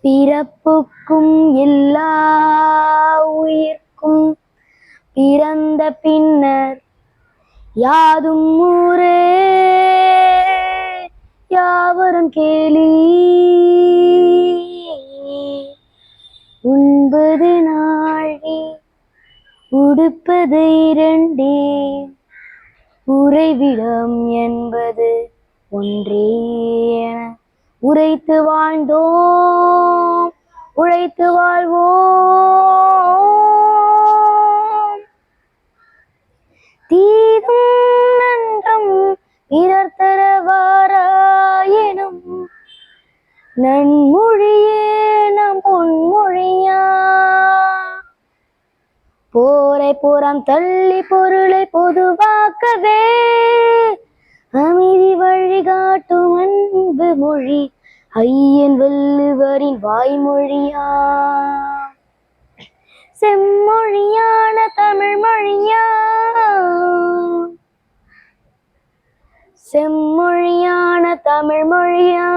பிறப்புக்கும் எல்லா உயிர்க்கும் பிறந்த பின்னர் யாதும் ஊரே யாவரும் கேலி. உண்பது நாழி உடுப்பது இரண்டே உறைவிடம் என்பது ஒன்றே என உரைத்து வாழ்ந்தோம், உழைத்து வாழ்வோம். தீதும் நன்றும் பிறர் தரவாராயினும் நன்மொழியே நம் பொன்மொழியா. போரை புறம் தள்ளி பொருளை பொதுவாக்கவே அமைதி வழிகாட்டும் அன்பு மொழி ஐயன் வள்ளுவரின் வாய்மொழியா. செம்மொழியான தமிழ் மொழியா, செம்மொழியான தமிழ் மொழியா,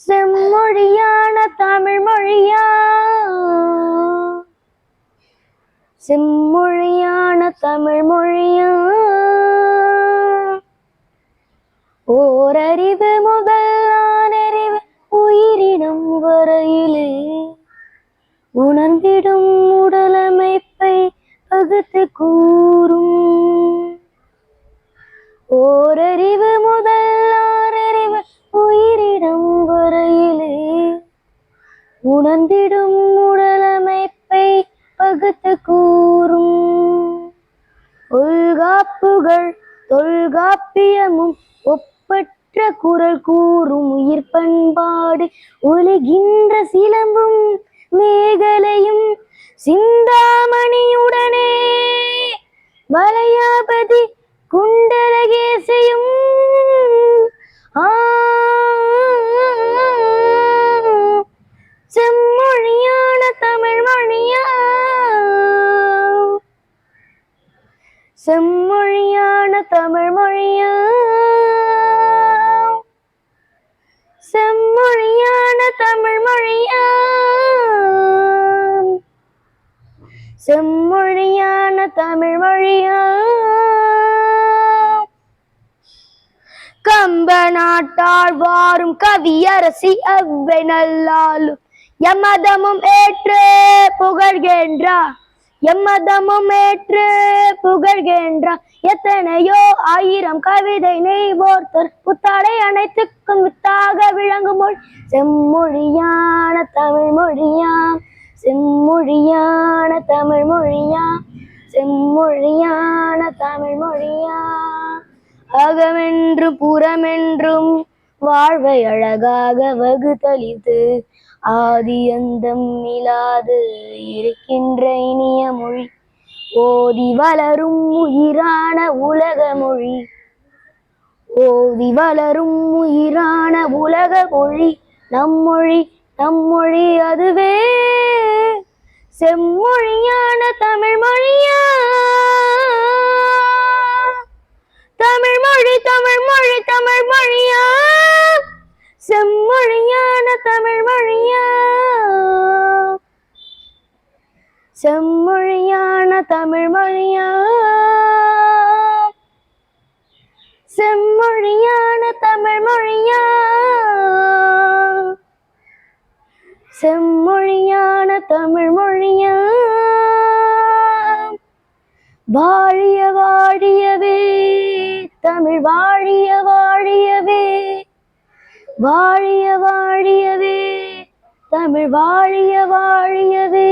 செம்மொழியான தமிழ் மொழியா, செம்மொழியான தமிழ் மொழியா. ஓரறிவு முதல் ஆனறிவு உயிரினம் வரையிலே உணர்ந்திடும் உடலமைப்பை பகுத்து கூறும். ஓரறிவு முதல் ஆறறிவு உயிரினம் வரையிலே உணர்ந்திடும் உடலமைப்பை பகுத்து கூறும். உள்காப்புகள் தொல்காப்பியமும் ஒப்பற்ற குரல் கூறும் உயிர் பண்பாடு ஒலிகின்ற சிலம்பும் மேகலையும் சிந்தாமணியுடனே வளையாபதி குண்டலகேசையும் செம்மொழியான தமிழ் மொழியா, செம்மொழியான தமிழ் மொழியா, செம்மொழியான தமிழ் மொழியா, செம்மொழியான தமிழ் மொழியா. கம்ப நாட்டால் வாரும் கவியரசி அவ்வை நல்லாலும் எம்மதமும் ஏற்று புகழ்கின்றார், எம்மதமும் ஏற்று புகழ்கின்றார். எத்தனையோ ஆயிரம் கவிதை நெய்வோர்த்தர் புத்தாடை அனைத்துக்கும் வித்தாக விளங்கும் மொழி செம்மொழியான தமிழ் மொழியா, செம்மொழியான தமிழ் மொழியா, செம்மொழியான தமிழ் மொழியா. அகமென்றும் புறமென்றும் வாழ்வை அழகாக வகுத்தளித்து ஆதி அந்தம் இல்லாது இருக்கின்ற இனிய மொழி ஓதி வளரும் உயிரான உலக மொழி, ஓதி வளரும் உயிரான உலக மொழி நம்மொழி, நம்மொழி அதுவே செம்மொழியான தமிழ் மொழியா. தமிழ் மொழி தமிழ் மொழி தமிழ் மொழியா, செம்மொழியான தமிழ் மொழியா, செம்மொழியான தமிழ் மொழியா, செம்மொழியான தமிழ் மொழியா, செம்மொழியான தமிழ் மொழியா. வாழிய வாழியவே தமிழ் வாழிய வாழியவே, வாழிய வாழியவே தமிழ் வாழிய வாழியவே.